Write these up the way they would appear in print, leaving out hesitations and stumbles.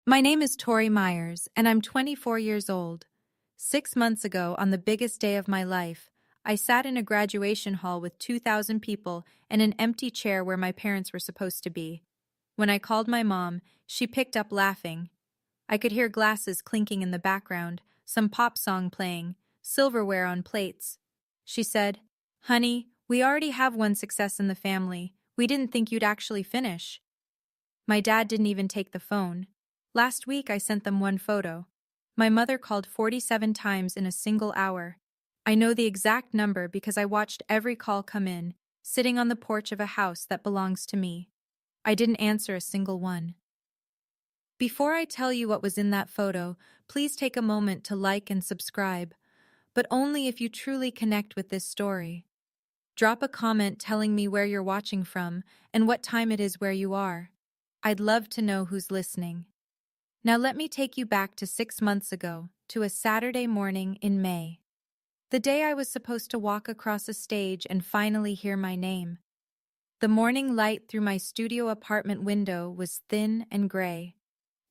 My name is Tori Myers, and I'm 24 years old. 6 months ago, on the biggest day of my life, I sat in a graduation hall with 2,000 people and an empty chair where my parents were supposed to be. When I called my mom, she picked up laughing. I could hear glasses clinking in the background, some pop song playing, silverware on plates. She said, "Honey, we already have one success in the family. We didn't think you'd actually finish." My dad didn't even take the phone. Last week I sent them one photo. My mother called 47 times in a single hour. I know the exact number because I watched every call come in, sitting on the porch of a house that belongs to me. I didn't answer a single one. Before I tell you what was in that photo, please take a moment to like and subscribe, but only if you truly connect with this story. Drop a comment telling me where you're watching from and what time it is where you are. I'd love to know who's listening. Now let me take you back to 6 months ago, to a Saturday morning in May. The day I was supposed to walk across a stage and finally hear my name. The morning light through my studio apartment window was thin and gray.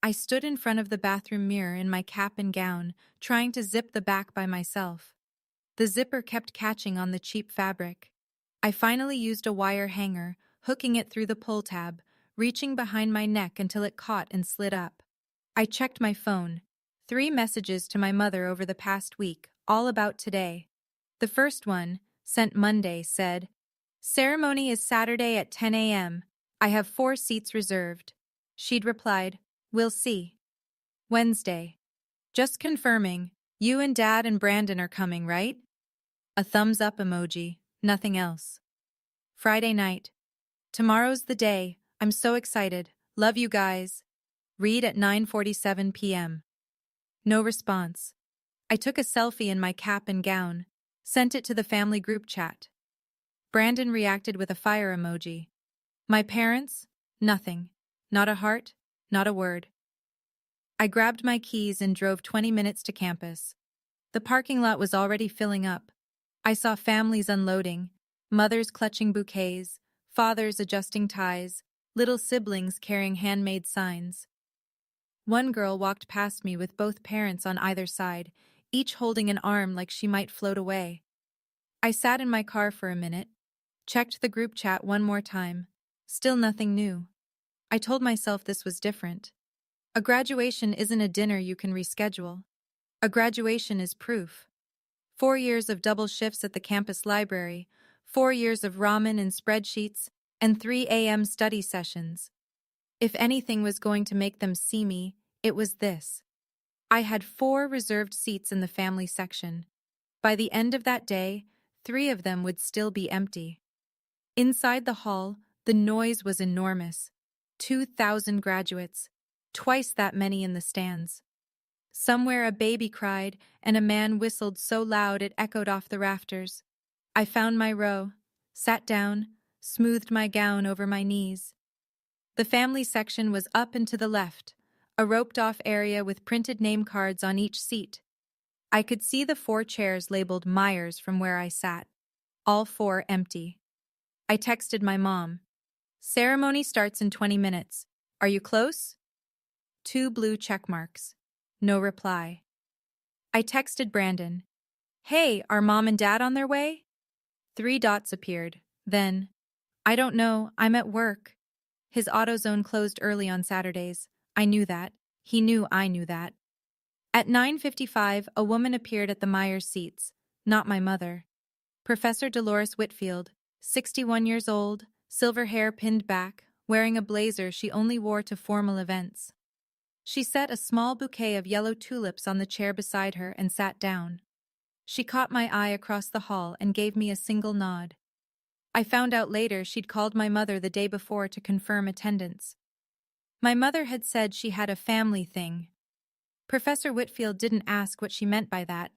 I stood in front of the bathroom mirror in my cap and gown, trying to zip the back by myself. The zipper kept catching on the cheap fabric. I finally used a wire hanger, hooking it through the pull tab, reaching behind my neck until it caught and slid up. I checked my phone. 3 messages to my mother over the past week, all about today. The first one, sent Monday, said, "Ceremony is Saturday at 10 a.m. I have 4 seats reserved." She'd replied, "We'll see." Wednesday, "Just confirming, you and Dad and Brandon are coming, right?" A thumbs up emoji, nothing else. Friday night, "Tomorrow's the day. I'm so excited. Love you guys. Read at 9:47 p.m. No response. I took a selfie in my cap and gown, sent it to the family group chat. Brandon reacted with a fire emoji. My parents? Nothing. Not a heart, not a word. I grabbed my keys and drove 20 minutes to campus. The parking lot was already filling up. I saw families unloading, mothers clutching bouquets, fathers adjusting ties, little siblings carrying handmade signs. One girl walked past me with both parents on either side, each holding an arm like she might float away. I sat in my car for a minute, checked the group chat one more time. Still nothing new. I told myself this was different. A graduation isn't a dinner you can reschedule. A graduation is proof. 4 years of double shifts at the campus library, 4 years of ramen and spreadsheets, and 3 a.m. study sessions. If anything was going to make them see me, it was this. I had 4 reserved seats in the family section. By the end of that day, 3 of them would still be empty. Inside the hall, the noise was enormous. 2,000 graduates, twice that many in the stands. Somewhere a baby cried, and a man whistled so loud it echoed off the rafters. I found my row, sat down, smoothed my gown over my knees. The family section was up and to the left, a roped-off area with printed name cards on each seat. I could see the 4 chairs labeled Myers from where I sat, all 4 empty. I texted my mom. "Ceremony starts in 20 minutes. Are you close?" 2 blue check marks. No reply. I texted Brandon. "Hey, are Mom and Dad on their way?" 3 dots appeared. Then, "I don't know, I'm at work." His AutoZone closed early on Saturdays. I knew that. He knew I knew that. At 9:55, a woman appeared at the Myers seats. Not my mother. Professor Dolores Whitfield, 61 years old, silver hair pinned back, wearing a blazer she only wore to formal events. She set a small bouquet of yellow tulips on the chair beside her and sat down. She caught my eye across the hall and gave me a single nod. I found out later she'd called my mother the day before to confirm attendance. My mother had said she had a family thing. Professor Whitfield didn't ask what she meant by that.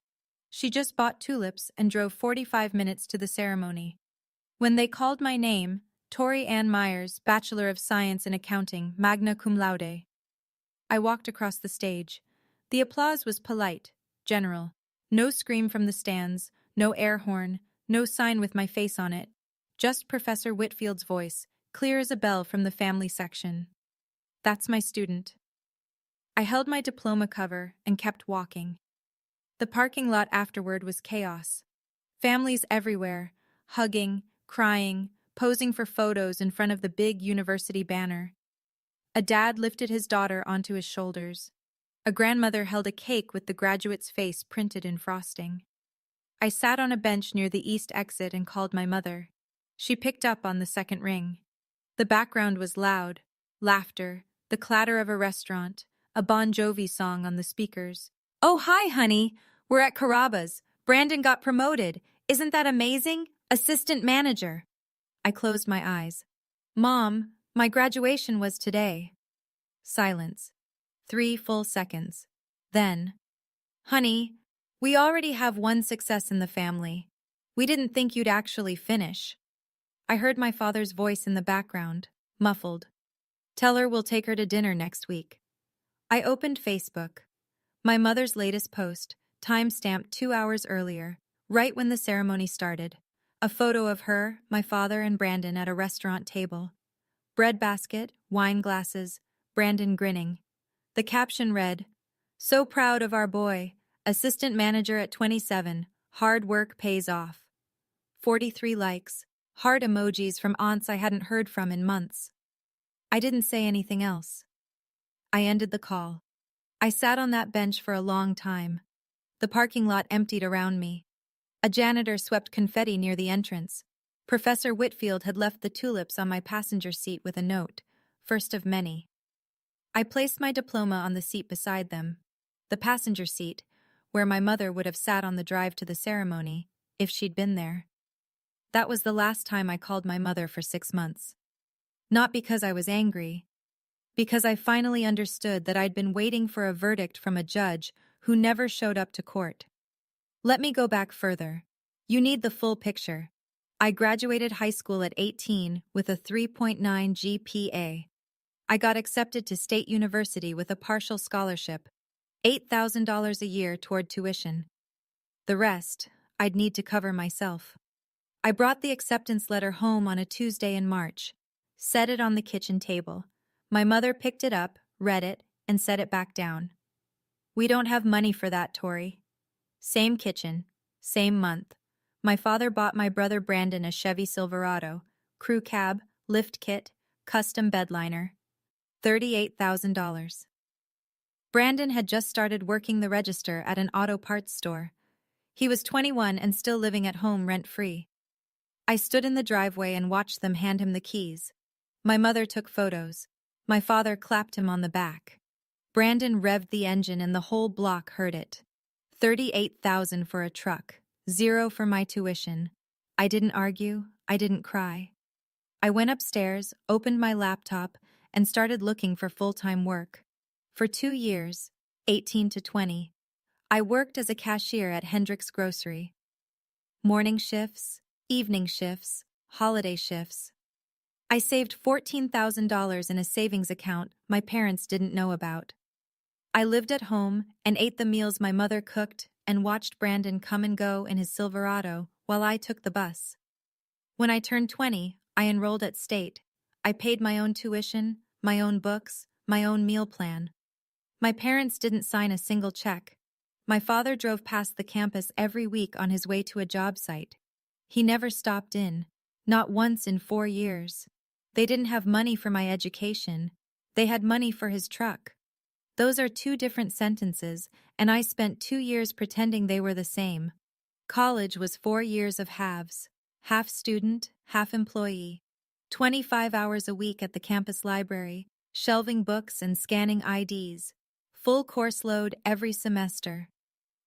She just bought tulips and drove 45 minutes to the ceremony. When they called my name, Tori Ann Myers, Bachelor of Science in Accounting, magna cum laude. I walked across the stage. The applause was polite, general. No scream from the stands, no air horn, no sign with my face on it. Just Professor Whitfield's voice, clear as a bell from the family section. "That's my student." I held my diploma cover and kept walking. The parking lot afterward was chaos. Families everywhere, hugging, crying, posing for photos in front of the big university banner. A dad lifted his daughter onto his shoulders. A grandmother held a cake with the graduate's face printed in frosting. I sat on a bench near the east exit and called my mother. She picked up on the second ring. The background was loud, laughter, the clatter of a restaurant, a Bon Jovi song on the speakers. "Oh, hi, honey. We're at Carrabba's. Brandon got promoted. Isn't that amazing? Assistant manager." I closed my eyes. "Mom, my graduation was today." Silence. 3 full seconds. Then, "Honey, we already have one success in the family. We didn't think you'd actually finish." I heard my father's voice in the background, muffled. "Tell her we'll take her to dinner next week." I opened Facebook. My mother's latest post, time-stamped 2 hours earlier, right when the ceremony started. A photo of her, my father, and Brandon at a restaurant table. Bread basket, wine glasses, Brandon grinning. The caption read, "So proud of our boy, assistant manager at 27, hard work pays off." 43 likes, heart emojis from aunts I hadn't heard from in months. I didn't say anything else. I ended the call. I sat on that bench for a long time. The parking lot emptied around me. A janitor swept confetti near the entrance. Professor Whitfield had left the tulips on my passenger seat with a note, first of many. I placed my diploma on the seat beside them, the passenger seat, where my mother would have sat on the drive to the ceremony, if she'd been there. That was the last time I called my mother for 6 months. Not because I was angry, because I finally understood that I'd been waiting for a verdict from a judge who never showed up to court. Let me go back further. You need the full picture. I graduated high school at 18 with a 3.9 GPA. I got accepted to State University with a partial scholarship, $8,000 a year toward tuition. The rest, I'd need to cover myself. I brought the acceptance letter home on a Tuesday in March, set it on the kitchen table. My mother picked it up, read it, and set it back down. "We don't have money for that, Tori." Same kitchen, same month. My father bought my brother Brandon a Chevy Silverado, crew cab, lift kit, custom bedliner. $38,000. Brandon had just started working the register at an auto parts store. He was 21 and still living at home rent-free. I stood in the driveway and watched them hand him the keys. My mother took photos. My father clapped him on the back. Brandon revved the engine and the whole block heard it. $38,000 for a truck, 0 for my tuition. I didn't argue, I didn't cry. I went upstairs, opened my laptop, and started looking for full-time work. For 2 years, 18 to 20, I worked as a cashier at Hendrick's Grocery. Morning shifts, evening shifts, holiday shifts. I saved $14,000 in a savings account my parents didn't know about. I lived at home and ate the meals my mother cooked and watched Brandon come and go in his Silverado while I took the bus. When I turned 20, I enrolled at State. I paid my own tuition, my own books, my own meal plan. My parents didn't sign a single check. My father drove past the campus every week on his way to a job site. He never stopped in, not once in 4 years. They didn't have money for my education. They had money for his truck. Those are 2 different sentences, and I spent 2 years pretending they were the same. College was 4 years of halves, half student, half employee. 25 hours a week at the campus library, shelving books and scanning IDs. Full course load every semester.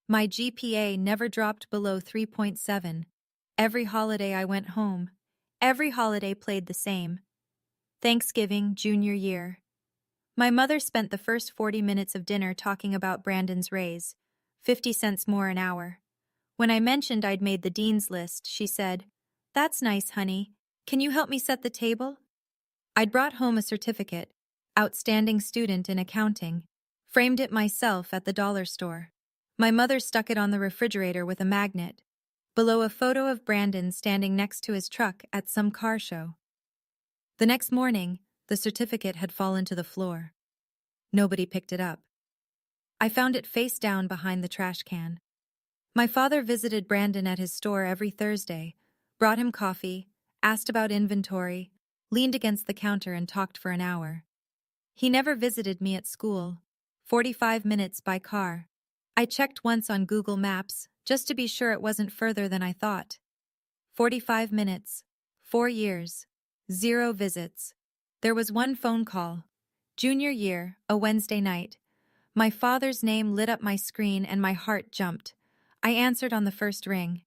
My GPA never dropped below 3.7. Every holiday I went home. Every holiday played the same. Thanksgiving, junior year. My mother spent the first 40 minutes of dinner talking about Brandon's raise, 50 cents more an hour. When I mentioned I'd made the dean's list, she said, "That's nice, honey. Can you help me set the table?" I'd brought home a certificate, outstanding student in accounting, framed it myself at the dollar store. My mother stuck it on the refrigerator with a magnet, below a photo of Brandon standing next to his truck at some car show. The next morning, the certificate had fallen to the floor. Nobody picked it up. I found it face down behind the trash can. My father visited Brandon at his store every Thursday, brought him coffee, asked about inventory, leaned against the counter and talked for an hour. He never visited me at school. 45 minutes by car. I checked once on Google Maps, just to be sure it wasn't further than I thought. 45 minutes. 4 years. 0 visits. There was one phone call. Junior year, a Wednesday night. My father's name lit up my screen and my heart jumped. I answered on the first ring.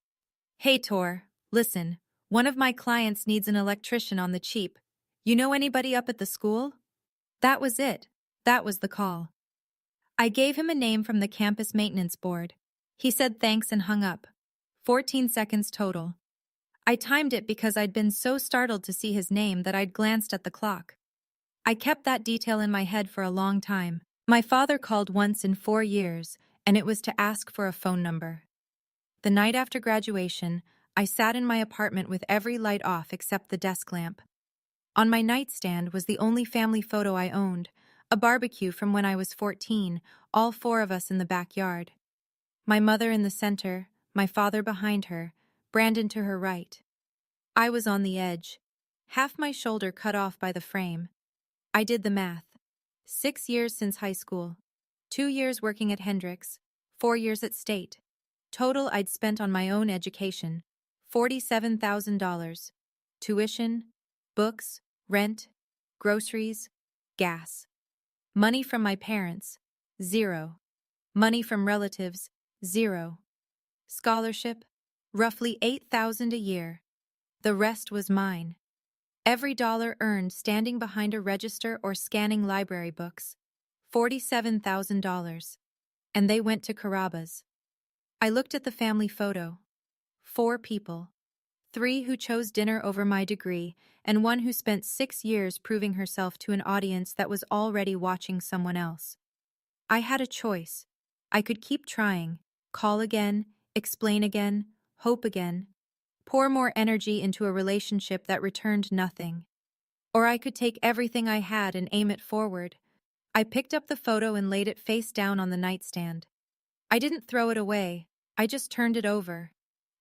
Hey Tor, listen, one of my clients needs an electrician on the cheap. You know anybody up at the school? That was it. That was the call. I gave him a name from the campus maintenance board. He said thanks and hung up. 14 seconds total. I timed it because I'd been so startled to see his name that I'd glanced at the clock. I kept that detail in my head for a long time. My father called once in 4 years, and it was to ask for a phone number. The night after graduation, I sat in my apartment with every light off except the desk lamp. On my nightstand was the only family photo I owned, a barbecue from when I was 14, all 4 of us in the backyard. My mother in the center, my father behind her, Brandon to her right. I was on the edge, half my shoulder cut off by the frame. I did the math. 6 years since high school, 2 years working at Hendrix, 4 years at State. Total I'd spent on my own education, $47,000. Tuition, books, rent, groceries, gas. Money from my parents, 0. Money from relatives, 0. Scholarship, roughly $8,000 a year. The rest was mine. Every dollar earned standing behind a register or scanning library books, $47,000. And they went to Carrabba's. I looked at the family photo. 4 people. 3 who chose dinner over my degree, and 1 who spent 6 years proving herself to an audience that was already watching someone else. I had a choice. I could keep trying, call again, explain again, hope again, pour more energy into a relationship that returned nothing. Or I could take everything I had and aim it forward. I picked up the photo and laid it face down on the nightstand. I didn't throw it away, I just turned it over.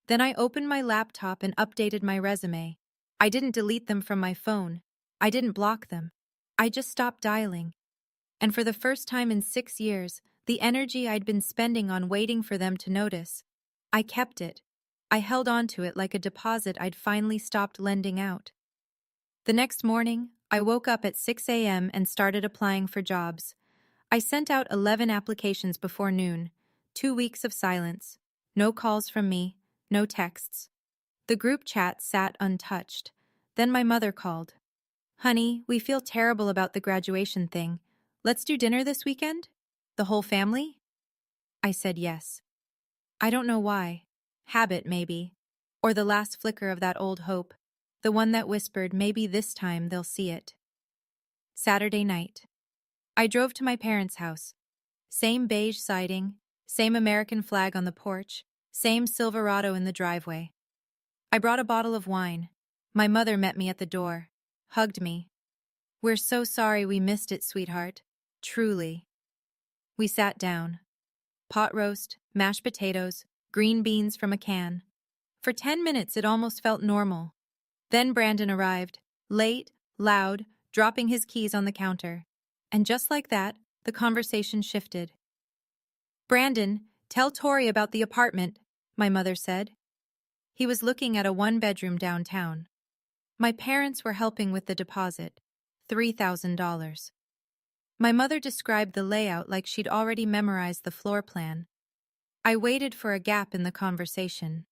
Then I opened my laptop and updated my resume. I didn't delete them from my phone. I didn't block them. I just stopped dialing. And for the first time in 6 years, the energy I'd been spending on waiting for them to notice, I kept it. I held on to it like a deposit I'd finally stopped lending out. The next morning, I woke up at 6 a.m. and started applying for jobs. I sent out 11 applications before noon. 2 weeks of silence. No calls from me. No texts. The group chat sat untouched. Then my mother called. Honey, we feel terrible about the graduation thing. Let's do dinner this weekend? The whole family? I said yes. I don't know why. Habit, maybe. Or the last flicker of that old hope. The one that whispered, maybe this time they'll see it. Saturday night. I drove to my parents' house. Same beige siding, same American flag on the porch, same Silverado in the driveway. I brought a bottle of wine. My mother met me at the door, hugged me. We're so sorry we missed it, sweetheart. Truly. We sat down. Pot roast, mashed potatoes, green beans from a can. For 10 minutes it almost felt normal. Then Brandon arrived, late, loud, dropping his keys on the counter. And just like that, the conversation shifted. Brandon, tell Tori about the apartment, my mother said. He was looking at a 1-bedroom downtown. My parents were helping with the deposit, $3,000. My mother described the layout like she'd already memorized the floor plan. I waited for a gap in the conversation.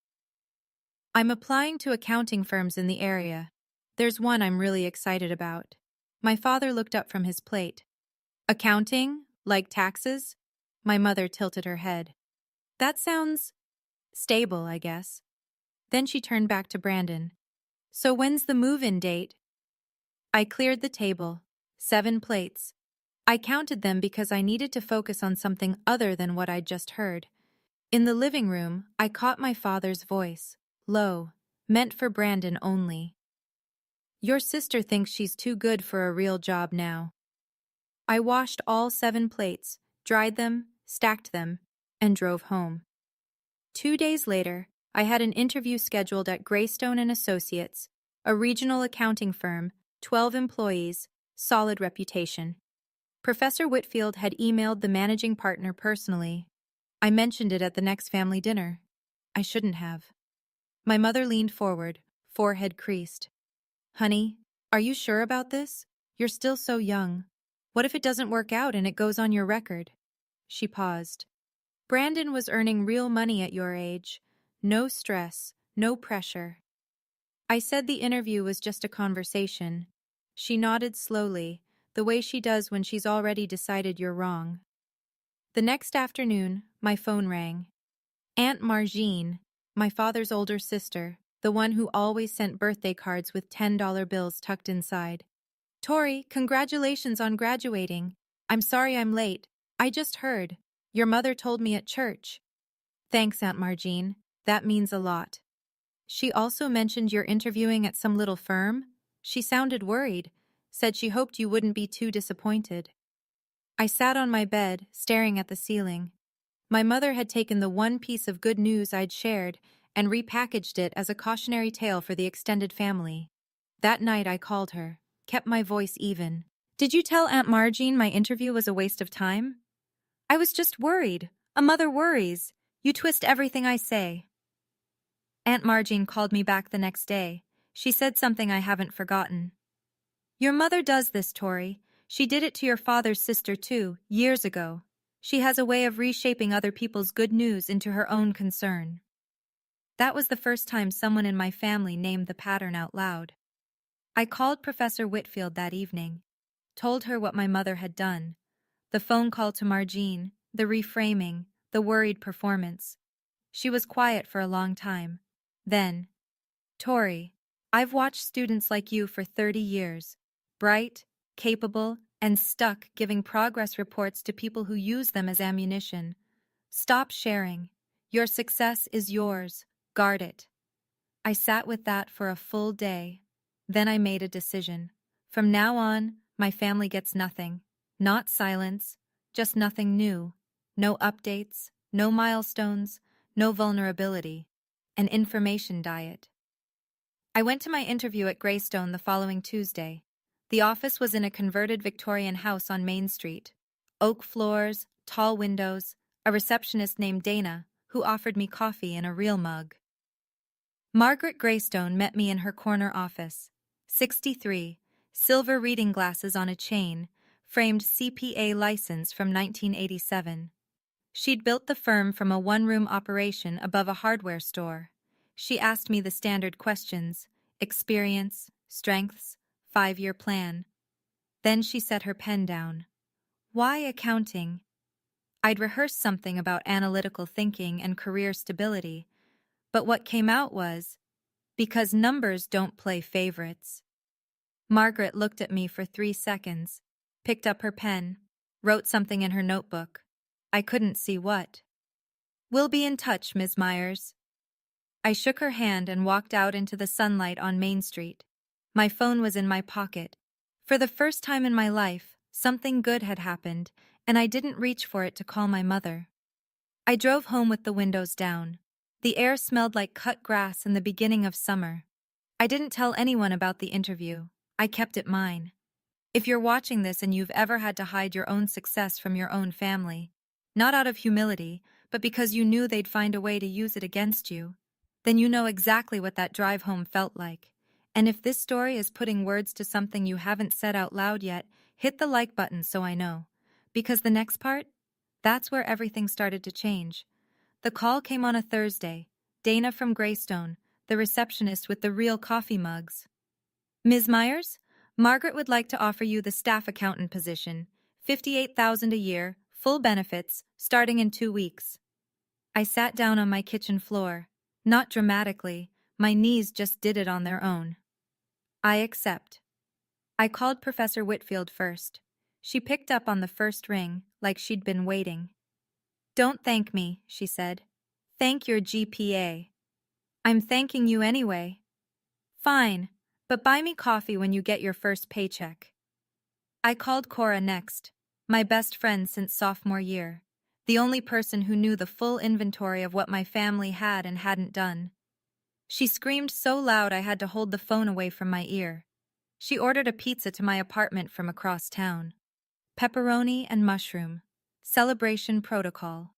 I'm applying to accounting firms in the area. There's one I'm really excited about. My father looked up from his plate. Accounting? Like taxes? My mother tilted her head. That sounds stable, I guess. Then she turned back to Brandon. So when's the move-in date? I cleared the table. 7 plates. I counted them because I needed to focus on something other than what I'd just heard. In the living room, I caught my father's voice, low, meant for Brandon only. Your sister thinks she's too good for a real job now. I washed all 7 plates, dried them, stacked them, and drove home. 2 days later, I had an interview scheduled at Greystone and Associates, a regional accounting firm, 12 employees, solid reputation. Professor Whitfield had emailed the managing partner personally. I mentioned it at the next family dinner. I shouldn't have. My mother leaned forward, forehead creased. Honey, are you sure about this? You're still so young. What if it doesn't work out and it goes on your record? She paused. Brandon was earning real money at your age. No stress, no pressure. I said the interview was just a conversation. She nodded slowly, the way she does when she's already decided you're wrong. The next afternoon, my phone rang. Aunt Margine, my father's older sister, the one who always sent birthday cards with $10 bills tucked inside. Tori, congratulations on graduating. I'm sorry I'm late. I just heard. Your mother told me at church. Thanks, Aunt Margine. That means a lot. She also mentioned you're interviewing at some little firm? She sounded worried, said she hoped you wouldn't be too disappointed. I sat on my bed, staring at the ceiling. My mother had taken the one piece of good news I'd shared and repackaged it as a cautionary tale for the extended family. That night I called her, kept my voice even. Did you tell Aunt Margine my interview was a waste of time? I was just worried. A mother worries. You twist everything I say. Aunt Margine called me back the next day. She said something I haven't forgotten. Your mother does this, Tori. She did it to your father's sister too, years ago. She has a way of reshaping other people's good news into her own concern. That was the first time someone in my family named the pattern out loud. I called Professor Whitfield that evening, told her what my mother had done. The phone call to Margine, the reframing, the worried performance. She was quiet for a long time. Then, Tori, I've watched students like you for 30 years. Bright, capable, and stuck giving progress reports to people who use them as ammunition. Stop sharing. Your success is yours. Guard it. I sat with that for a full day. Then I made a decision. From now on, my family gets nothing. Not silence, just nothing new. No updates, no milestones, no vulnerability. An information diet. I went to my interview at Greystone the following Tuesday. The office was in a converted Victorian house on Main Street. Oak floors, tall windows, a receptionist named Dana, who offered me coffee in a real mug. Margaret Greystone met me in her corner office. 63, silver reading glasses on a chain, framed CPA license from 1987. She'd built the firm from a one-room operation above a hardware store. She asked me the standard questions: experience, strengths, 5-year plan. Then she set her pen down. Why accounting? I'd rehearsed something about analytical thinking and career stability, but what came out was, because numbers don't play favorites. Margaret looked at me for 3 seconds, picked up her pen, wrote something in her notebook. I couldn't see what. We'll be in touch, Ms. Myers. I shook her hand and walked out into the sunlight on Main Street. My phone was in my pocket. For the first time in my life, something good had happened, and I didn't reach for it to call my mother. I drove home with the windows down. The air smelled like cut grass in the beginning of summer. I didn't tell anyone about the interview. I kept it mine. If you're watching this and you've ever had to hide your own success from your own family, not out of humility, but because you knew they'd find a way to use it against you, then you know exactly what that drive home felt like. And if this story is putting words to something you haven't said out loud yet, hit the like button so I know. Because the next part, that's where everything started to change. The call came on a Thursday. Dana from Greystone, the receptionist with the real coffee mugs. Ms. Myers, Margaret would like to offer you the staff accountant position, $58,000 a year, full benefits, starting in 2 weeks. I sat down on my kitchen floor. Not dramatically, my knees just did it on their own. I accept. I called Professor Whitfield first. She picked up on the first ring, like she'd been waiting. Don't thank me, she said. Thank your GPA. I'm thanking you anyway. Fine, but buy me coffee when you get your first paycheck. I called Cora next, my best friend since sophomore year. the only person who knew the full inventory of what my family had and hadn't done. She screamed so loud I had to hold the phone away from my ear. She ordered a pizza to my apartment from across town. Pepperoni and mushroom. Celebration protocol.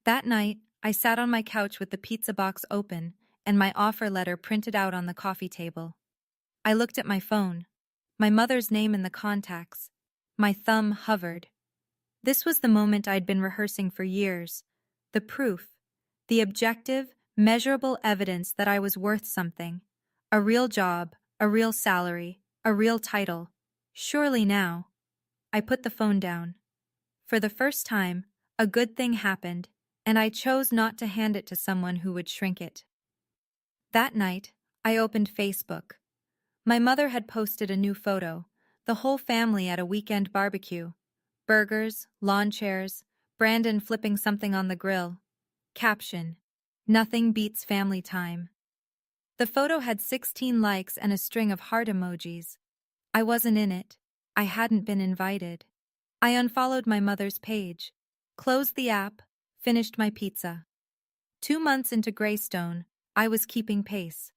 That night, I sat on my couch with the pizza box open and my offer letter printed out on the coffee table. I looked at my phone. My mother's name in the contacts. My thumb hovered. This was the moment I'd been rehearsing for years. The proof. The objective, measurable evidence that I was worth something. A real job, a real salary, a real title. Surely now. I put the phone down. For the first time, a good thing happened, and I chose not to hand it to someone who would shrink it. That night, I opened Facebook. My mother had posted a new photo, the whole family at a weekend barbecue. Burgers, lawn chairs, Brandon flipping something on the grill. Caption: Nothing beats family time. The photo had 16 likes and a string of heart emojis. I wasn't in it. I hadn't been invited. I unfollowed my mother's page, closed the app, finished my pizza. 2 months into Greystone, I was keeping pace.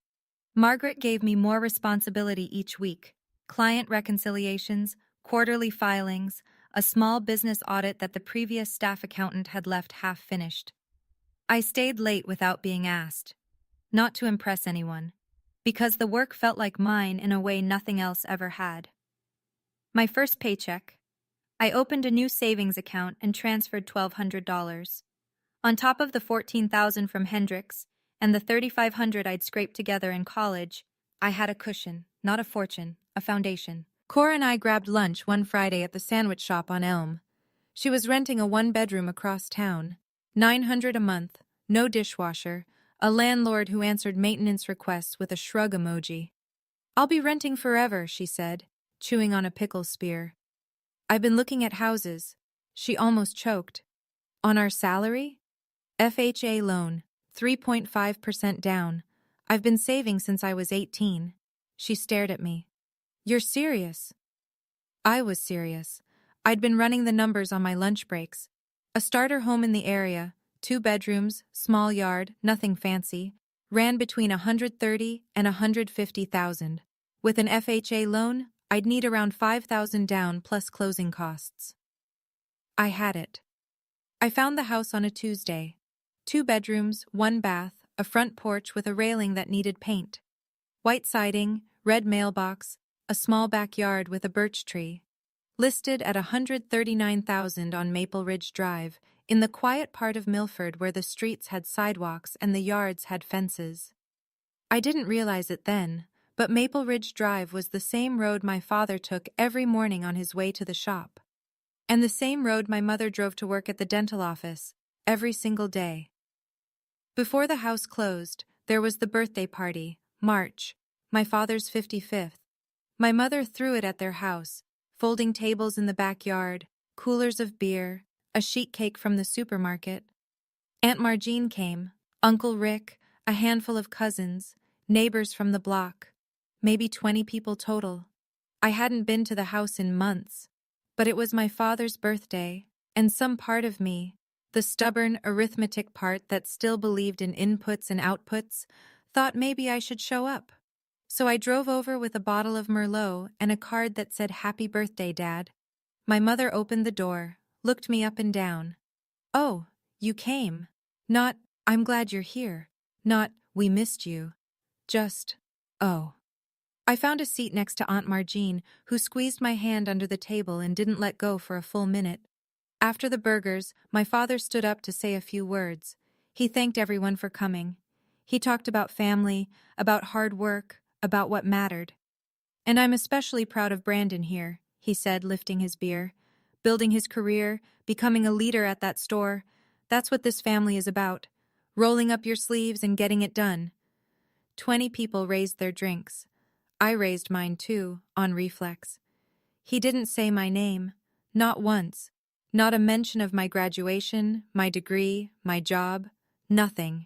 Margaret gave me more responsibility each week: client reconciliations, quarterly filings, a small business audit that the previous staff accountant had left half-finished. I stayed late without being asked. Not to impress anyone, because the work felt like mine in a way nothing else ever had. My first paycheck. I opened a new savings account and transferred $1,200. On top of the $14,000 from Hendricks and the $3,500 I'd scraped together in college, I had a cushion, not a fortune, a foundation. Cora and I grabbed lunch one Friday at the sandwich shop on Elm. She was renting a one-bedroom across town. $900 a month, no dishwasher, a landlord who answered maintenance requests with a shrug emoji. "I'll be renting forever," she said, chewing on a pickle spear. "I've been looking at houses." She almost choked. "On our salary?" "FHA loan, 3.5% down. I've been saving since I was 18. She stared at me. "You're serious?" I was serious. I'd been running the numbers on my lunch breaks. A starter home in the area, 2 bedrooms, small yard, nothing fancy, ran between $130,000 and $150,000. With an FHA loan, I'd need around $5,000 down plus closing costs. I had it. I found the house on a Tuesday. 2 bedrooms, 1 bath, a front porch with a railing that needed paint. White siding, red mailbox, a small backyard with a birch tree. Listed at $139,000 on Maple Ridge Drive, in the quiet part of Milford where the streets had sidewalks and the yards had fences. I didn't realize it then, but Maple Ridge Drive was the same road my father took every morning on his way to the shop. And the same road my mother drove to work at the dental office, every single day. Before the house closed, there was the birthday party, March, my father's 55th. My mother threw it at their house, folding tables in the backyard, coolers of beer, a sheet cake from the supermarket. Aunt Margene came, Uncle Rick, a handful of cousins, neighbors from the block. Maybe 20 people total. I hadn't been to the house in months, but it was my father's birthday, and some part of me, the stubborn arithmetic part that still believed in inputs and outputs, thought maybe I should show up. So I drove over with a bottle of Merlot and a card that said, "Happy birthday, Dad." My mother opened the door, looked me up and down. "Oh, you came. Not, 'I'm glad you're here.' Not, 'We missed you.' Just, 'Oh.'" I found a seat next to Aunt Margene, who squeezed my hand under the table and didn't let go for a full minute. After the burgers, my father stood up to say a few words. He thanked everyone for coming. He talked about family, about hard work, about what mattered. "And I'm especially proud of Brandon here," he said, lifting his beer. "Building his career, becoming a leader at that store. That's what this family is about. Rolling up your sleeves and getting it done." 20 people raised their drinks. I raised mine too, on reflex. He didn't say my name. Not once. Not a mention of my graduation, my degree, my job. Nothing.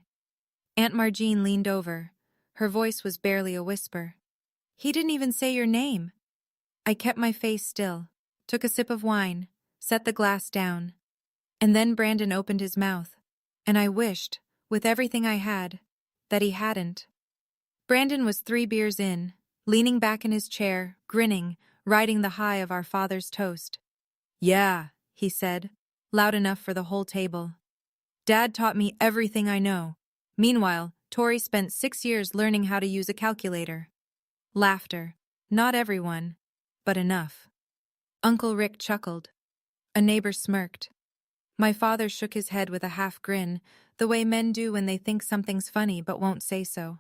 Aunt Margene leaned over. Her voice was barely a whisper. "He didn't even say your name." I kept my face still, took a sip of wine, set the glass down. And then Brandon opened his mouth, and I wished, with everything I had, that he hadn't. Brandon was 3 beers in, leaning back in his chair, grinning, riding the high of our father's toast. "Yeah," he said, loud enough for the whole table. "Dad taught me everything I know." Meanwhile, Tori spent 6 years learning how to use a calculator. Laughter. Not everyone, but enough. Uncle Rick chuckled. A neighbor smirked. My father shook his head with a half grin, the way men do when they think something's funny but won't say so.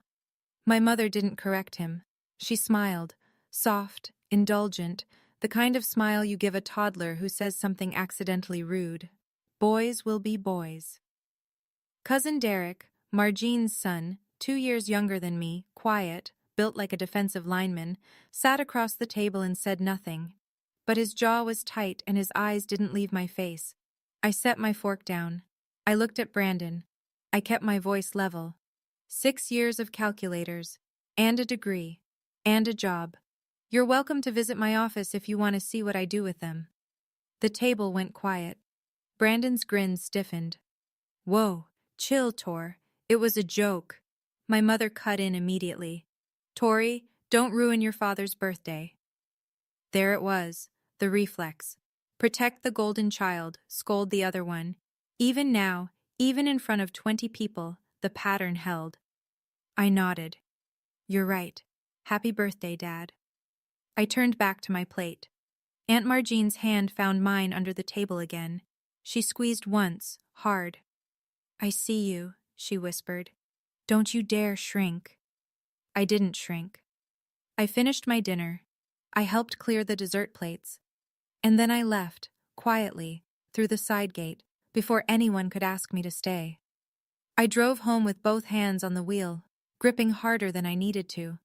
My mother didn't correct him. She smiled, soft, indulgent, the kind of smile you give a toddler who says something accidentally rude. Boys will be boys. Cousin Derek, Marjean's son, 2 years younger than me, quiet, built like a defensive lineman, sat across the table and said nothing. But his jaw was tight and his eyes didn't leave my face. I set my fork down. I looked at Brandon. I kept my voice level. 6 years of calculators, and a degree, and a job. You're welcome to visit my office if you want to see what I do with them. The table went quiet. Brandon's grin stiffened. Whoa, chill, Tor. It was a joke. My mother cut in immediately. Tori, don't ruin your father's birthday. There it was, the reflex. Protect the golden child, scold the other one. Even now, even in front of 20 people, the pattern held. I nodded. You're right. Happy birthday, Dad. I turned back to my plate. Aunt Marjean's hand found mine under the table again. She squeezed once, hard. I see you, she whispered. Don't you dare shrink. I didn't shrink. I finished my dinner. I helped clear the dessert plates. And then I left, quietly, through the side gate, before anyone could ask me to stay. I drove home with both hands on the wheel, gripping harder than I needed to.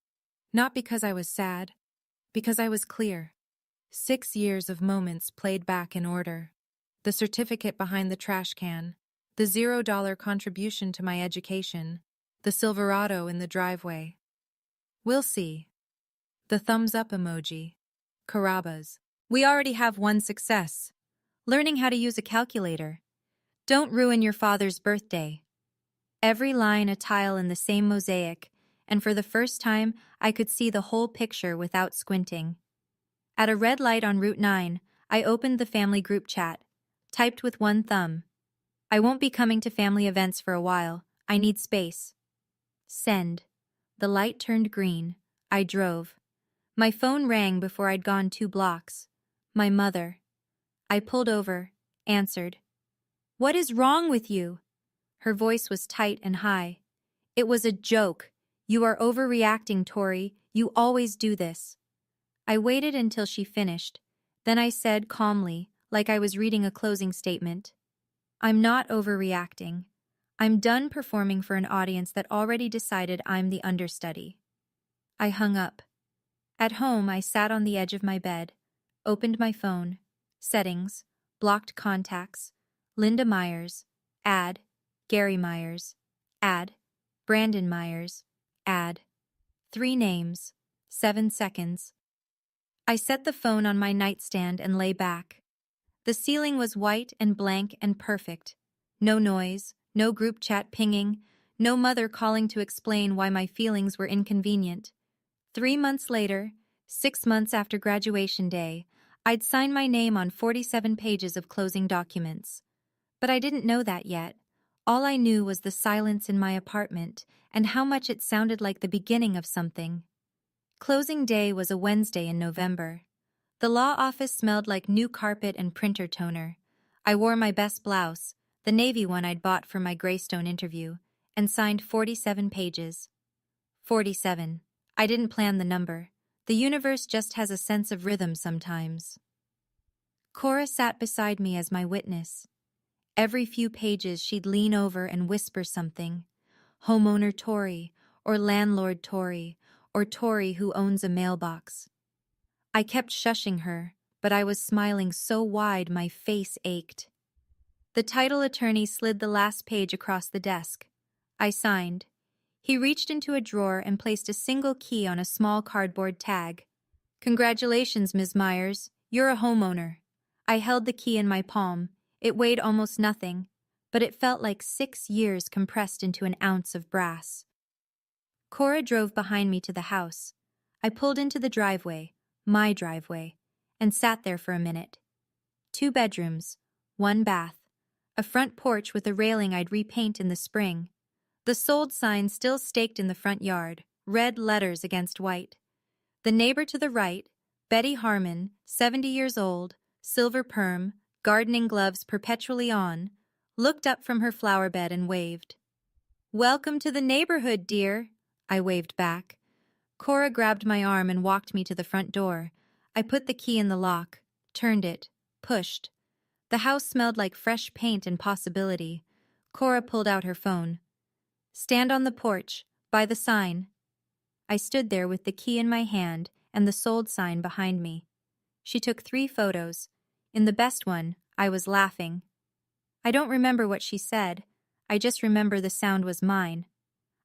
Not because I was sad, because I was clear. 6 years of moments played back in order. The certificate behind the trash can, the $0 contribution to my education, the Silverado in the driveway. We'll see. The thumbs up emoji. Carrabba's. We already have one success. Learning how to use a calculator. Don't ruin your father's birthday. Every line a tile in the same mosaic, and for the first time I could see the whole picture without squinting. At a red light on Route 9, I opened the family group chat, typed with one thumb. I won't be coming to family events for a while. I need space. Send. The light turned green. I drove. My phone rang before I'd gone 2 blocks. My mother. I pulled over, answered. What is wrong with you? Her voice was tight and high. It was a joke. You are overreacting, Tori. You always do this. I waited until she finished. Then I said calmly, like I was reading a closing statement. I'm not overreacting. I'm done performing for an audience that already decided I'm the understudy. I hung up. At home, I sat on the edge of my bed, opened my phone, settings, blocked contacts, Linda Myers, add, Gary Myers, add, Brandon Myers, add. 3 names, 7 seconds. I set the phone on my nightstand and lay back. The ceiling was white and blank and perfect. No noise, no group chat pinging, no mother calling to explain why my feelings were inconvenient. 3 months later, 6 months after graduation day, I'd sign my name on 47 pages of closing documents. But I didn't know that yet. All I knew was the silence in my apartment and how much it sounded like the beginning of something. Closing day was a Wednesday in November. The law office smelled like new carpet and printer toner. I wore my best blouse, the navy one I'd bought for my Greystone interview, and signed 47 pages. 47. I didn't plan the number. The universe just has a sense of rhythm sometimes. Cora sat beside me as my witness. Every few pages she'd lean over and whisper something. Homeowner Tori, or landlord Tori, or Tori who owns a mailbox. I kept shushing her, but I was smiling so wide my face ached. The title attorney slid the last page across the desk. I signed. He reached into a drawer and placed a single key on a small cardboard tag. Congratulations, Ms. Myers. You're a homeowner. I held the key in my palm. It weighed almost nothing, but it felt like 6 years compressed into an ounce of brass. Cora drove behind me to the house. I pulled into the driveway, my driveway, and sat there for a minute. 2 bedrooms, 1 bath, a front porch with a railing I'd repaint in the spring. The sold sign still staked in the front yard, red letters against white. The neighbor to the right, Betty Harmon, 70 years old, silver perm, gardening gloves perpetually on, looked up from her flower bed and waved. "Welcome to the neighborhood, dear," I waved back. Cora grabbed my arm and walked me to the front door. I put the key in the lock, turned it, pushed. The house smelled like fresh paint and possibility. Cora pulled out her phone. "Stand on the porch, by the sign." I stood there with the key in my hand and the sold sign behind me. She took 3 photos. In the best one, I was laughing. I don't remember what she said. I just remember the sound was mine.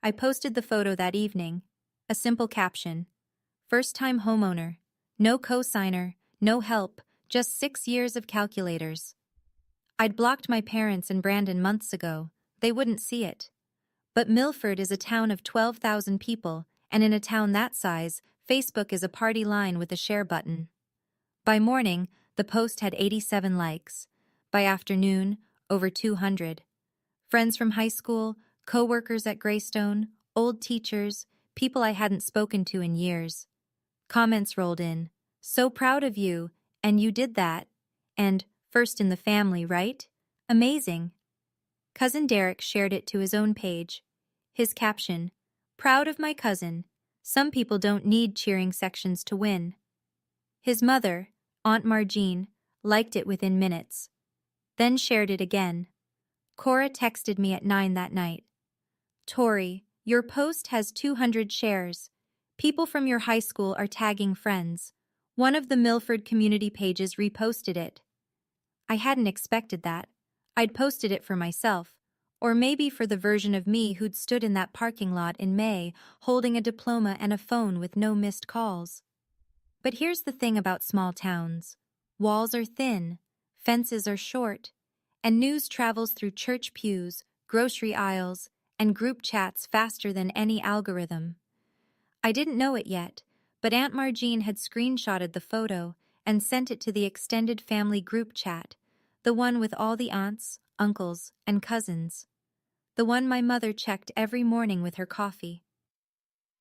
I posted the photo that evening. A simple caption. "First-time homeowner. No cosigner, no help, just 6 years of calculators." I'd blocked my parents and Brandon months ago. They wouldn't see it. But Milford is a town of 12,000 people, and in a town that size, Facebook is a party line with a share button. By morning, the post had 87 likes. By afternoon, over 200. Friends from high school, co-workers at Greystone, old teachers, people I hadn't spoken to in years. Comments rolled in. "So proud of you, and you did that." And "First in the family, right? Amazing." Cousin Derek shared it to his own page. His caption, "Proud of my cousin. Some people don't need cheering sections to win." His mother, Aunt Margene, liked it within minutes. Then shared it again. Cora texted me at 9 that night. "Tori, your post has 200 shares. People from your high school are tagging friends. One of the Milford community pages reposted it." I hadn't expected that. I'd posted it for myself, or maybe for the version of me who'd stood in that parking lot in May, holding a diploma and a phone with no missed calls. But here's the thing about small towns. Walls are thin, fences are short, and news travels through church pews, grocery aisles, and group chats faster than any algorithm. I didn't know it yet, but Aunt Margene had screenshotted the photo and sent it to the extended family group chat, the one with all the aunts, uncles, and cousins. The one my mother checked every morning with her coffee.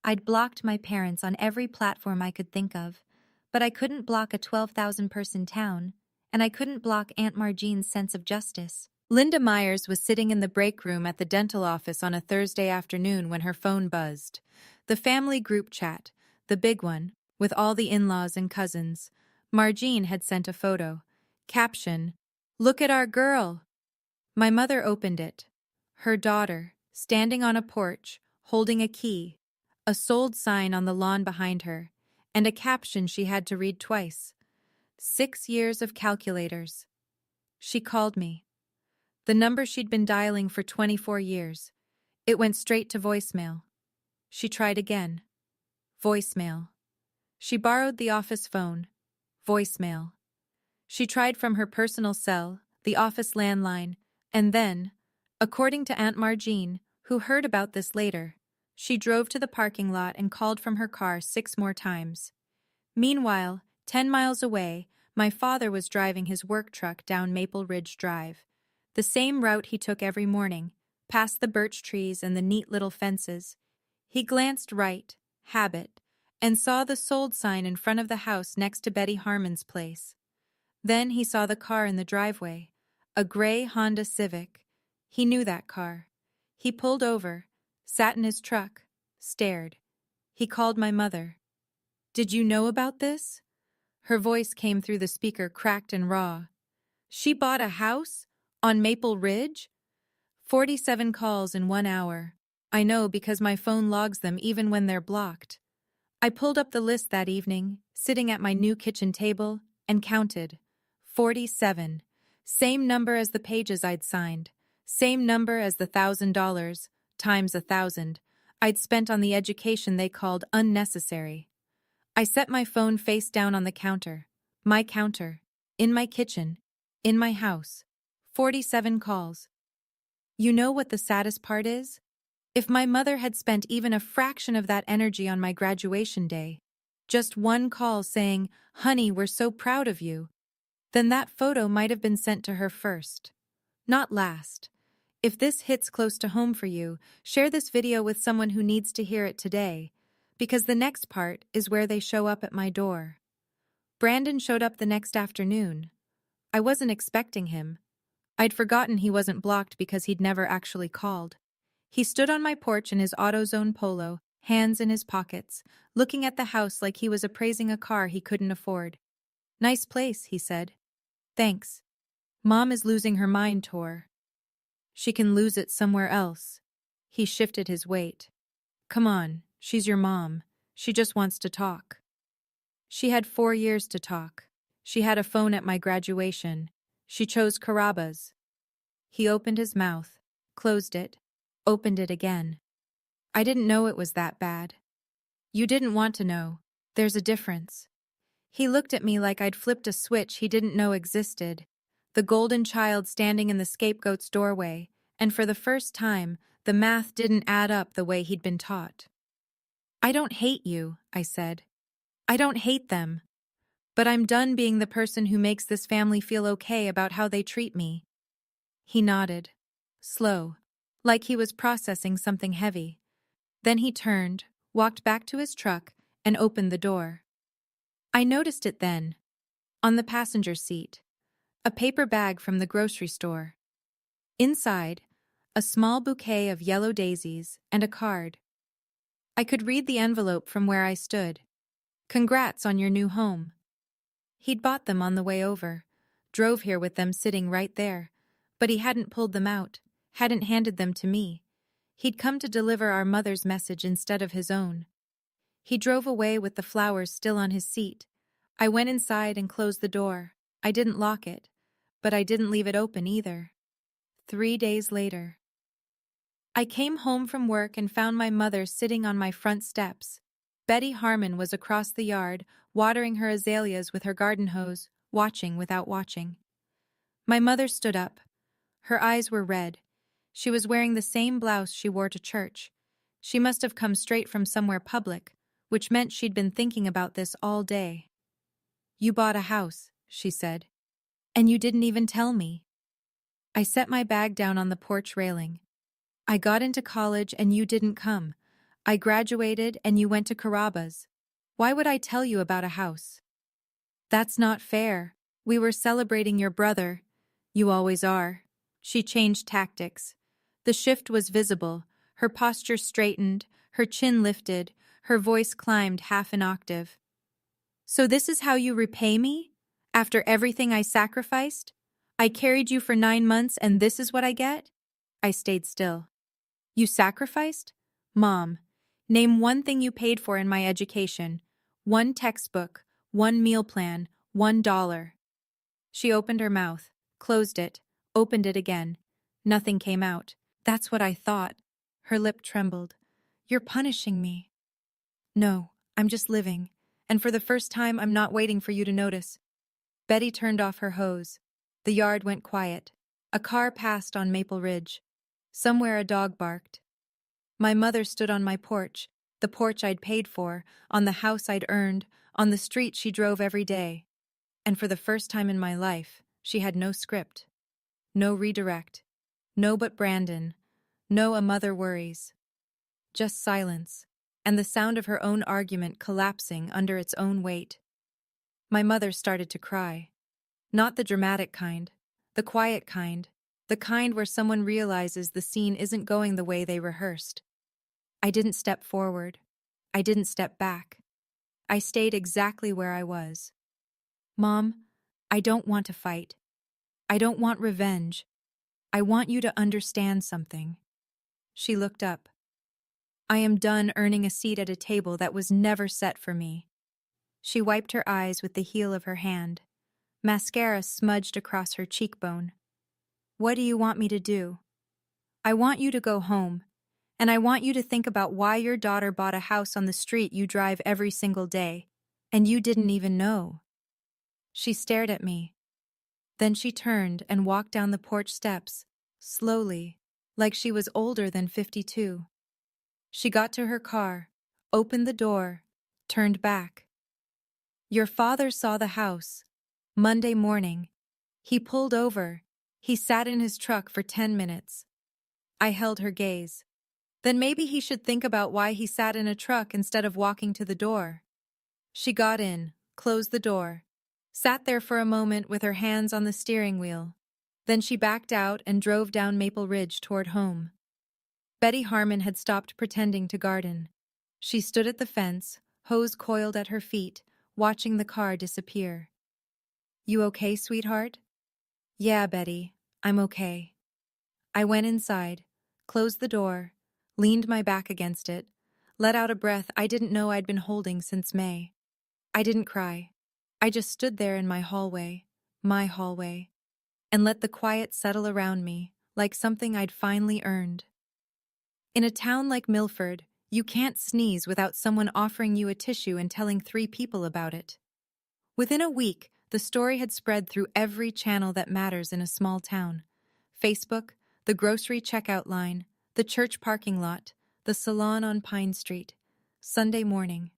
I'd blocked my parents on every platform I could think of, but I couldn't block a 12,000-person town, and I couldn't block Aunt Margene's sense of justice. Linda Myers was sitting in the break room at the dental office on a Thursday afternoon when her phone buzzed. The family group chat, the big one, with all the in-laws and cousins. Margene had sent a photo. Caption, "Look at our girl." My mother opened it. Her daughter, standing on a porch, holding a key, a sold sign on the lawn behind her, and a caption she had to read twice. 6 years of calculators. She called me. The number she'd been dialing for 24 years. It went straight to voicemail. She tried again. Voicemail. She borrowed the office phone. Voicemail. She tried from her personal cell, the office landline, and then, according to Aunt Margene, who heard about this later, she drove to the parking lot and called from her car 6 more times. Meanwhile, 10 miles away, my father was driving his work truck down Maple Ridge Drive. The same route he took every morning, past the birch trees and the neat little fences. He glanced right, habit, and saw the sold sign in front of the house next to Betty Harmon's place. Then he saw the car in the driveway, a gray Honda Civic. He knew that car. He pulled over, sat in his truck, stared. He called my mother. "Did you know about this?" Her voice came through the speaker cracked and raw. "She bought a house? On Maple Ridge?" 47 calls in 1 hour. I know because my phone logs them even when they're blocked. I pulled up the list that evening, sitting at my new kitchen table, and counted. 47. Same number as the pages I'd signed. Same number as the $1,000, times 1,000, I'd spent on the education they called unnecessary. I set my phone face down on the counter. My counter. In my kitchen. In my house. 47 calls. You know what the saddest part is? If my mother had spent even a fraction of that energy on my graduation day, just one call saying, "Honey, we're so proud of you," then that photo might have been sent to her first, not last. If this hits close to home for you, share this video with someone who needs to hear it today, because the next part is where they show up at my door. Brandon showed up the next afternoon. I wasn't expecting him. I'd forgotten he wasn't blocked because he'd never actually called. He stood on my porch in his AutoZone polo, hands in his pockets, looking at the house like he was appraising a car he couldn't afford. "Nice place," he said. "Thanks. Mom is losing her mind tour." "She can lose it somewhere else." He shifted his weight. "Come on, she's your mom. She just wants to talk." She had 4 years to talk. She had a phone at my graduation. She chose Carrabba's. He opened his mouth, closed it, opened it again. "I didn't know it was that bad." "You didn't want to know. There's a difference." He looked at me like I'd flipped a switch he didn't know existed. The golden child standing in the scapegoat's doorway, and for the first time, the math didn't add up the way he'd been taught. "I don't hate you," I said. "I don't hate them. But I'm done being the person who makes this family feel okay about how they treat me." He nodded, slow, like he was processing something heavy. Then he turned, walked back to his truck, and opened the door. I noticed it then, on the passenger seat, a paper bag from the grocery store. Inside, a small bouquet of yellow daisies and a card. I could read the envelope from where I stood. "Congrats on your new home." He'd bought them on the way over, drove here with them sitting right there, but he hadn't pulled them out, hadn't handed them to me. He'd come to deliver our mother's message instead of his own. He drove away with the flowers still on his seat. I went inside and closed the door. I didn't lock it, but I didn't leave it open either. 3 days later, I came home from work and found my mother sitting on my front steps. Betty Harmon was across the yard, watering her azaleas with her garden hose, watching without watching. My mother stood up. Her eyes were red. She was wearing the same blouse she wore to church. She must have come straight from somewhere public, which meant she'd been thinking about this all day. "You bought a house," she said. "And you didn't even tell me." I set my bag down on the porch railing. "I got into college and you didn't come. I graduated and you went to Carrabba's. Why would I tell you about a house?" "That's not fair. We were celebrating your brother." "You always are." She changed tactics. The shift was visible. Her posture straightened, her chin lifted, her voice climbed half an octave. "So this is how you repay me? After everything I sacrificed? I carried you for 9 months and this is what I get?" I stayed still. "You sacrificed? Mom, name one thing you paid for in my education. One textbook, one meal plan, $1. She opened her mouth, closed it, opened it again. Nothing came out. "That's what I thought." Her lip trembled. "You're punishing me." "No, I'm just living. And for the first time, I'm not waiting for you to notice." Betty turned off her hose. The yard went quiet. A car passed on Maple Ridge. Somewhere a dog barked. My mother stood on my porch, the porch I'd paid for, on the house I'd earned, on the street she drove every day. And for the first time in my life, she had no script. No redirect. No but Brandon. No a mother worries. Just silence, and the sound of her own argument collapsing under its own weight. My mother started to cry. Not the dramatic kind, the quiet kind, the kind where someone realizes the scene isn't going the way they rehearsed. I didn't step forward. I didn't step back. I stayed exactly where I was. "Mom, I don't want to fight. I don't want revenge. I want you to understand something." She looked up. "I am done earning a seat at a table that was never set for me." She wiped her eyes with the heel of her hand. Mascara smudged across her cheekbone. "What do you want me to do?" "I want you to go home, and I want you to think about why your daughter bought a house on the street you drive every single day, and you didn't even know." She stared at me. Then she turned and walked down the porch steps, slowly, like she was older than 52. She got to her car, opened the door, turned back. Your father saw the house. Monday morning. He pulled over. He sat in his truck for 10 minutes. I held her gaze. Then maybe he should think about why he sat in a truck instead of walking to the door. She got in, closed the door, sat there for a moment with her hands on the steering wheel. Then she backed out and drove down Maple Ridge toward home. Betty Harmon had stopped pretending to garden. She stood at the fence, hose coiled at her feet, watching the car disappear. You okay, sweetheart? Yeah, Betty, I'm okay. I went inside, closed the door, leaned my back against it, let out a breath I didn't know I'd been holding since May. I didn't cry. I just stood there in my hallway, and let the quiet settle around me like something I'd finally earned. In a town like Milford, you can't sneeze without someone offering you a tissue and telling 3 people about it. Within a week, the story had spread through every channel that matters in a small town. Facebook, the grocery checkout line, the church parking lot, the salon on Pine Street. Sunday morning.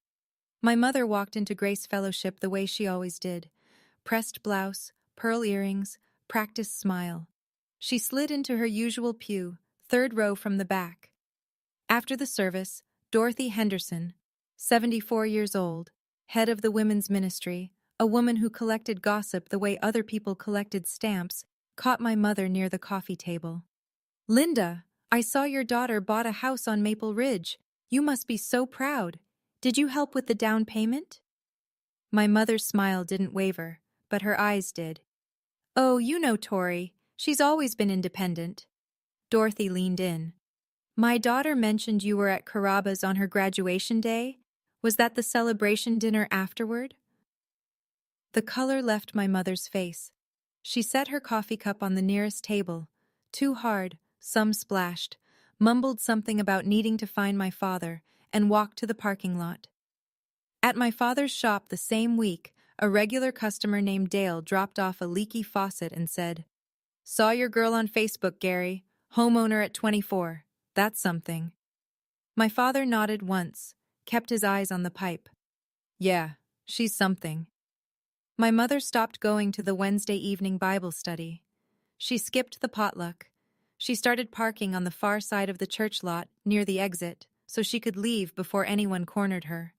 My mother walked into Grace Fellowship the way she always did. Pressed blouse, pearl earrings, practiced smile. She slid into her usual pew, 3rd row from the back. After the service, Dorothy Henderson, 74 years old, head of the women's ministry, a woman who collected gossip the way other people collected stamps, caught my mother near the coffee table. Linda, I saw your daughter bought a house on Maple Ridge. You must be so proud. Did you help with the down payment? My mother's smile didn't waver, but her eyes did. Oh, you know Tori. She's always been independent. Dorothy leaned in. My daughter mentioned you were at Carrabba's on her graduation day. Was that the celebration dinner afterward? The color left my mother's face. She set her coffee cup on the nearest table. Too hard, some splashed, mumbled something about needing to find my father, and walked to the parking lot. At my father's shop the same week, a regular customer named Dale dropped off a leaky faucet and said, Saw your girl on Facebook, Gary. Homeowner at 24. That's something. My father nodded once, kept his eyes on the pipe. Yeah, she's something. My mother stopped going to the Wednesday evening Bible study. She skipped the potluck. She started parking on the far side of the church lot, near the exit, so she could leave before anyone cornered her.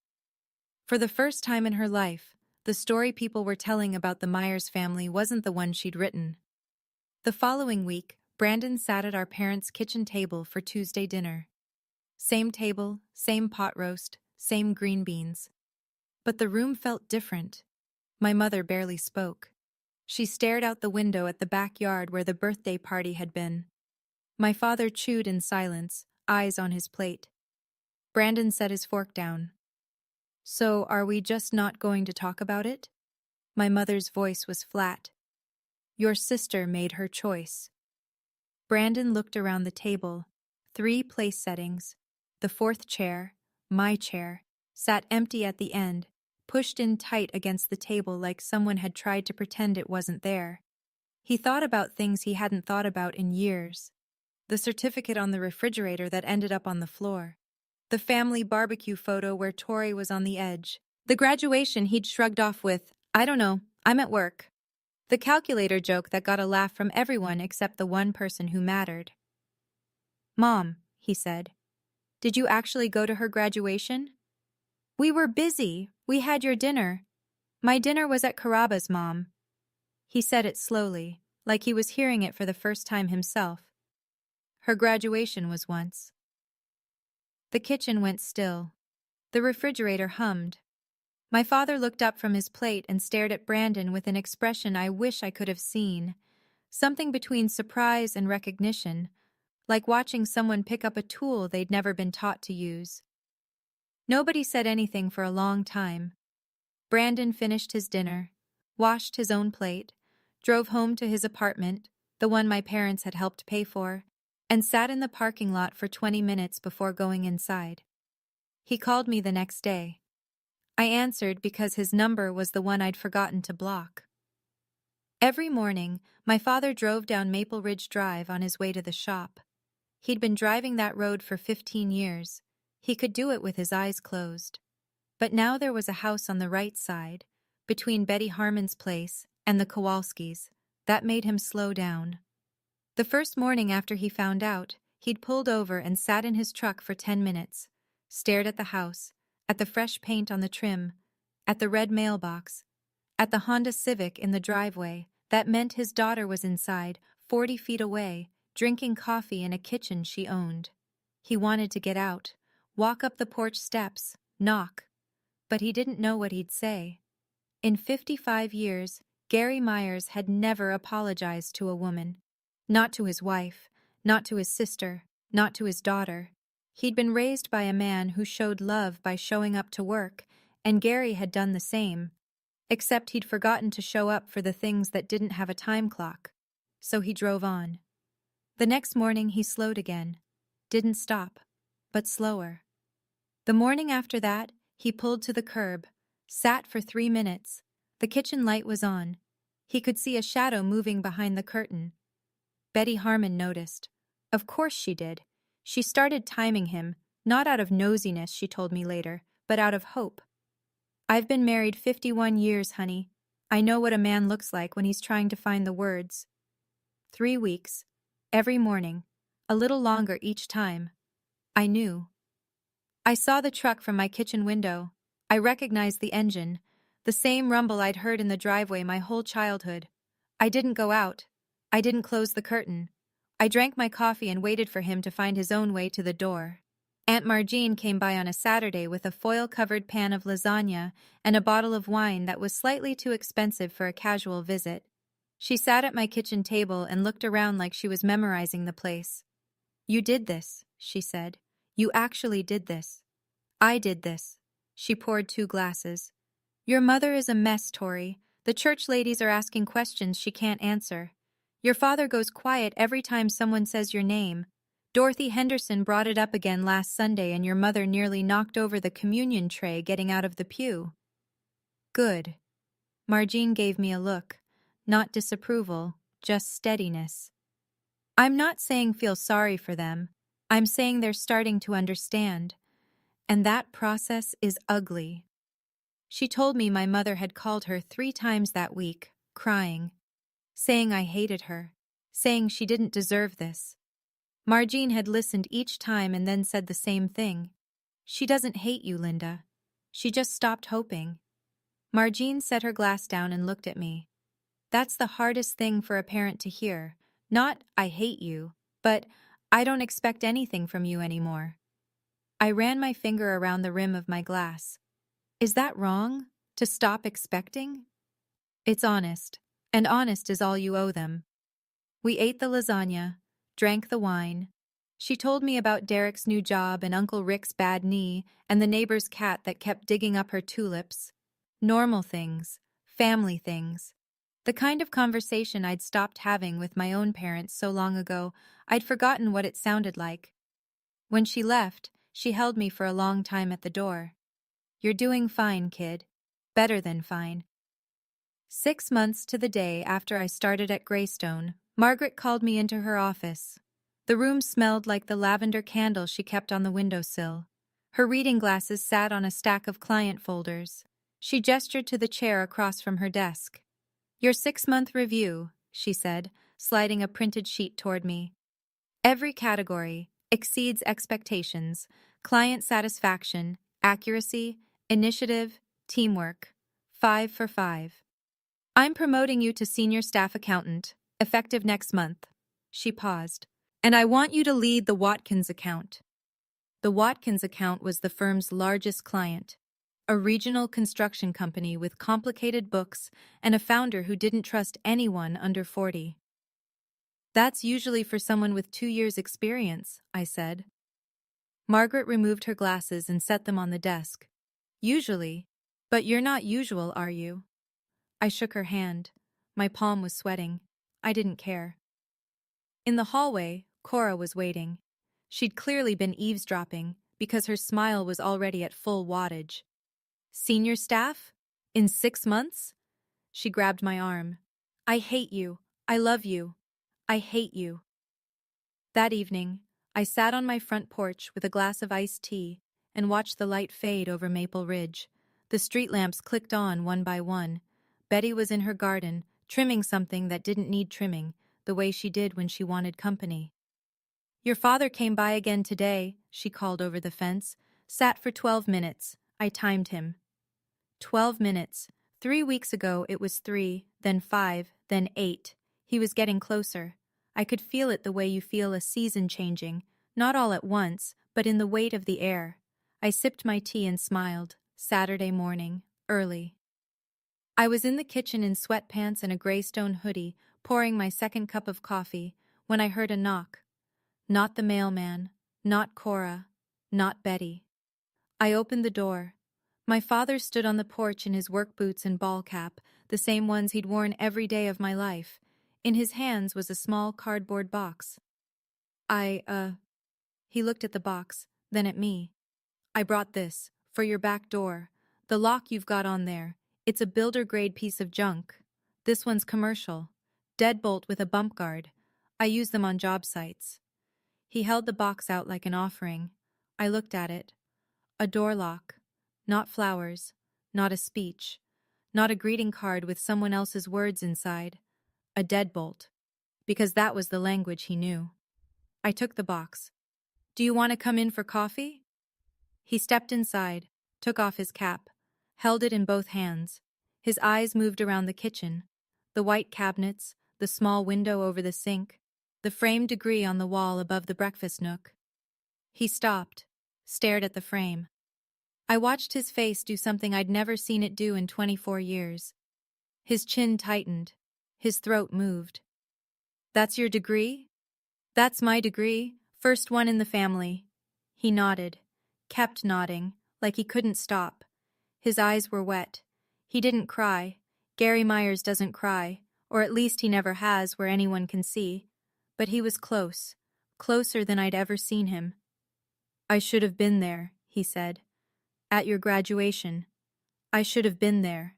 For the first time in her life, the story people were telling about the Myers family wasn't the one she'd written. The following week, Brandon sat at our parents' kitchen table for Tuesday dinner. Same table, same pot roast, same green beans. But the room felt different. My mother barely spoke. She stared out the window at the backyard where the birthday party had been. My father chewed in silence, eyes on his plate. Brandon set his fork down. So, are we just not going to talk about it? My mother's voice was flat. Your sister made her choice. Brandon looked around the table. 3 place settings. The 4th chair, my chair, sat empty at the end, pushed in tight against the table like someone had tried to pretend it wasn't there. He thought about things he hadn't thought about in years. The certificate on the refrigerator that ended up on the floor. The family barbecue photo where Tori was on the edge. The graduation he'd shrugged off with, I don't know, I'm at work. The calculator joke that got a laugh from everyone except the one person who mattered. Mom, he said, did you actually go to her graduation? We were busy. We had your dinner. My dinner was at Carrabba's, Mom. He said it slowly, like he was hearing it for the first time himself. Her graduation was once. The kitchen went still. The refrigerator hummed. My father looked up from his plate and stared at Brandon with an expression I wish I could have seen. Something between surprise and recognition, like watching someone pick up a tool they'd never been taught to use. Nobody said anything for a long time. Brandon finished his dinner, washed his own plate, drove home to his apartment, the one my parents had helped pay for, and sat in the parking lot for 20 minutes before going inside. He called me the next day. I answered because his number was the one I'd forgotten to block. Every morning, my father drove down Maple Ridge Drive on his way to the shop. He'd been driving that road for 15 years. He could do it with his eyes closed. But now there was a house on the right side, between Betty Harmon's place and the Kowalskis, that made him slow down. The first morning after he found out, he'd pulled over and sat in his truck for 10 minutes, stared at the house, at the fresh paint on the trim, at the red mailbox, at the Honda Civic in the driveway. That meant his daughter was inside, 40 feet away, drinking coffee in a kitchen she owned. He wanted to get out, walk up the porch steps, knock. But he didn't know what he'd say. In 55 years, Gary Myers had never apologized to a woman. Not to his wife, not to his sister, not to his daughter. He'd been raised by a man who showed love by showing up to work, and Gary had done the same. Except he'd forgotten to show up for the things that didn't have a time clock. So he drove on. The next morning he slowed again. Didn't stop, but slower. The morning after that, he pulled to the curb, sat for 3 minutes. The kitchen light was on. He could see a shadow moving behind the curtain. Betty Harmon noticed. Of course she did. She started timing him, not out of nosiness, she told me later, but out of hope. I've been married 51 years, honey. I know what a man looks like when he's trying to find the words. 3 weeks. Every morning. A little longer each time. I knew. I saw the truck from my kitchen window. I recognized the engine, the same rumble I'd heard in the driveway my whole childhood. I didn't go out. I didn't close the curtain. I drank my coffee and waited for him to find his own way to the door. Aunt Margene came by on a Saturday with a foil-covered pan of lasagna and a bottle of wine that was slightly too expensive for a casual visit. She sat at my kitchen table and looked around like she was memorizing the place. You did this, she said. You actually did this. I did this. She poured 2 glasses. Your mother is a mess, Tori. The church ladies are asking questions she can't answer. Your father goes quiet every time someone says your name. Dorothy Henderson brought it up again last Sunday and your mother nearly knocked over the communion tray getting out of the pew. Good. Margene gave me a look. Not disapproval, just steadiness. I'm not saying feel sorry for them. I'm saying they're starting to understand. And that process is ugly. She told me my mother had called her 3 times that week, crying, saying I hated her, saying she didn't deserve this. Margene had listened each time and then said the same thing. She doesn't hate you, Linda. She just stopped hoping. Margene set her glass down and looked at me. That's the hardest thing for a parent to hear. Not, I hate you, but I don't expect anything from you anymore. I ran my finger around the rim of my glass. Is that wrong? To stop expecting? It's honest, and honest is all you owe them. We ate the lasagna, drank the wine. She told me about Derek's new job and Uncle Rick's bad knee and the neighbor's cat that kept digging up her tulips. Normal things, family things. The kind of conversation I'd stopped having with my own parents so long ago, I'd forgotten what it sounded like. When she left, she held me for a long time at the door. You're doing fine, kid. Better than fine. 6 months to the day after I started at Greystone, Margaret called me into her office. The room smelled like the lavender candle she kept on the windowsill. Her reading glasses sat on a stack of client folders. She gestured to the chair across from her desk. Your 6-month review, she said, sliding a printed sheet toward me. Every category exceeds expectations: client satisfaction, accuracy, initiative, teamwork. 5 for 5. I'm promoting you to senior staff accountant, effective next month. She paused. And I want you to lead the Watkins account. The Watkins account was the firm's largest client, a regional construction company with complicated books and a founder who didn't trust anyone under 40. That's usually for someone with 2 years' experience, I said. Margaret removed her glasses and set them on the desk. Usually, but you're not usual, are you? I shook her hand. My palm was sweating. I didn't care. In the hallway, Cora was waiting. She'd clearly been eavesdropping because her smile was already at full wattage. Senior staff? In 6 months? She grabbed my arm. I hate you. I love you. I hate you. That evening, I sat on my front porch with a glass of iced tea and watched the light fade over Maple Ridge. The street lamps clicked on one by one. Betty was in her garden, trimming something that didn't need trimming, the way she did when she wanted company. Your father came by again today, she called over the fence. Sat for 12 minutes. I timed him. 12 minutes. 3 weeks ago it was 3, then 5, then 8. He was getting closer. I could feel it the way you feel a season changing, not all at once, but in the weight of the air. I sipped my tea and smiled. Saturday morning, early. I was in the kitchen in sweatpants and a Greystone hoodie, pouring my second cup of coffee, when I heard a knock. Not the mailman, not Cora, not Betty. I opened the door. My father stood on the porch in his work boots and ball cap, the same ones he'd worn every day of my life. In his hands was a small cardboard box. He looked at the box, then at me. I brought this, for your back door. The lock you've got on there. It's a builder-grade piece of junk. This one's commercial. Deadbolt with a bump guard. I use them on job sites. He held the box out like an offering. I looked at it. A door lock. Not flowers. Not a speech. Not a greeting card with someone else's words inside. A deadbolt. Because that was the language he knew. I took the box. Do you want to come in for coffee? He stepped inside, took off his cap, held it in both hands. His eyes moved around the kitchen. The white cabinets, the small window over the sink, the framed degree on the wall above the breakfast nook. He stopped, stared at the frame. I watched his face do something I'd never seen it do in 24 years. His chin tightened. His throat moved. That's your degree? That's my degree, first one in the family. He nodded, kept nodding, like he couldn't stop. His eyes were wet. He didn't cry. Gary Myers doesn't cry, or at least he never has where anyone can see. But he was close, closer than I'd ever seen him. I should have been there, he said. At your graduation. I should have been there.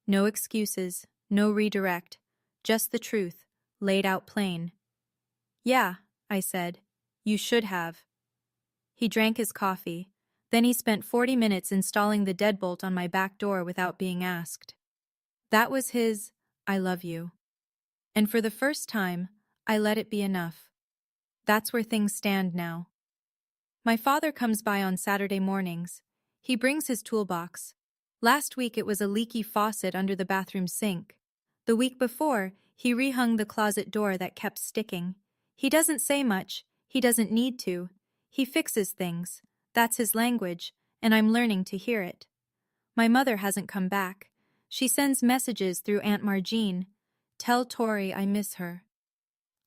No excuses, no redirect, just the truth, laid out plain. Yeah, I said. You should have. He drank his coffee. Then he spent 40 minutes installing the deadbolt on my back door without being asked. That was his, I love you. And for the first time, I let it be enough. That's where things stand now. My father comes by on Saturday mornings. He brings his toolbox. Last week it was a leaky faucet under the bathroom sink. The week before, he rehung the closet door that kept sticking. He doesn't say much. He doesn't need to. He fixes things. That's his language, and I'm learning to hear it. My mother hasn't come back. She sends messages through Aunt Margene. Tell Tori I miss her.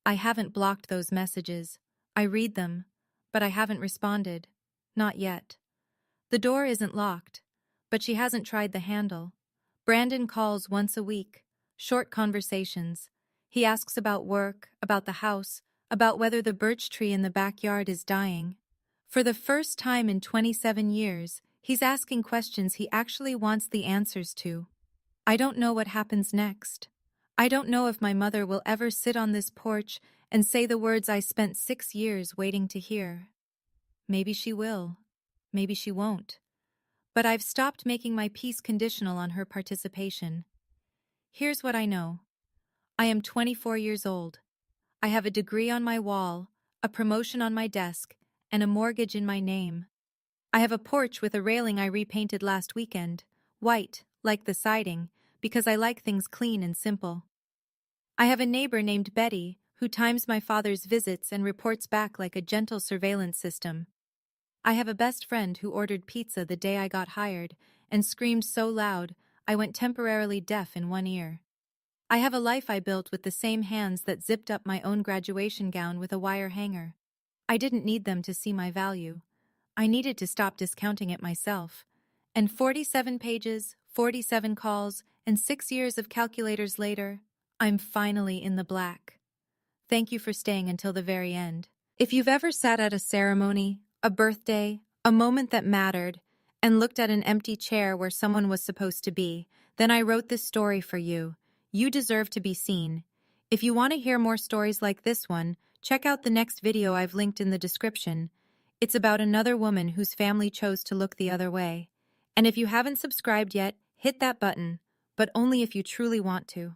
I haven't blocked those messages. I read them, but I haven't responded. Not yet. The door isn't locked, but she hasn't tried the handle. Brandon calls once a week. Short conversations. He asks about work, about the house, about whether the birch tree in the backyard is dying. For the first time in 27 years, he's asking questions he actually wants the answers to. I don't know what happens next. I don't know if my mother will ever sit on this porch and say the words I spent 6 years waiting to hear. Maybe she will. Maybe she won't. But I've stopped making my peace conditional on her participation. Here's what I know. I am 24 years old. I have a degree on my wall, a promotion on my desk, and a mortgage in my name. I have a porch with a railing I repainted last weekend, white, like the siding, because I like things clean and simple. I have a neighbor named Betty, who times my father's visits and reports back like a gentle surveillance system. I have a best friend who ordered pizza the day I got hired and screamed so loud I went temporarily deaf in one ear. I have a life I built with the same hands that zipped up my own graduation gown with a wire hanger. I didn't need them to see my value. I needed to stop discounting it myself. And 47 pages, 47 calls, and 6 years of calculators later, I'm finally in the black. Thank you for staying until the very end. If you've ever sat at a ceremony, a birthday, a moment that mattered, and looked at an empty chair where someone was supposed to be, then I wrote this story for you. You deserve to be seen. If you want to hear more stories like this one, check out the next video I've linked in the description. It's about another woman whose family chose to look the other way. And if you haven't subscribed yet, hit that button, but only if you truly want to.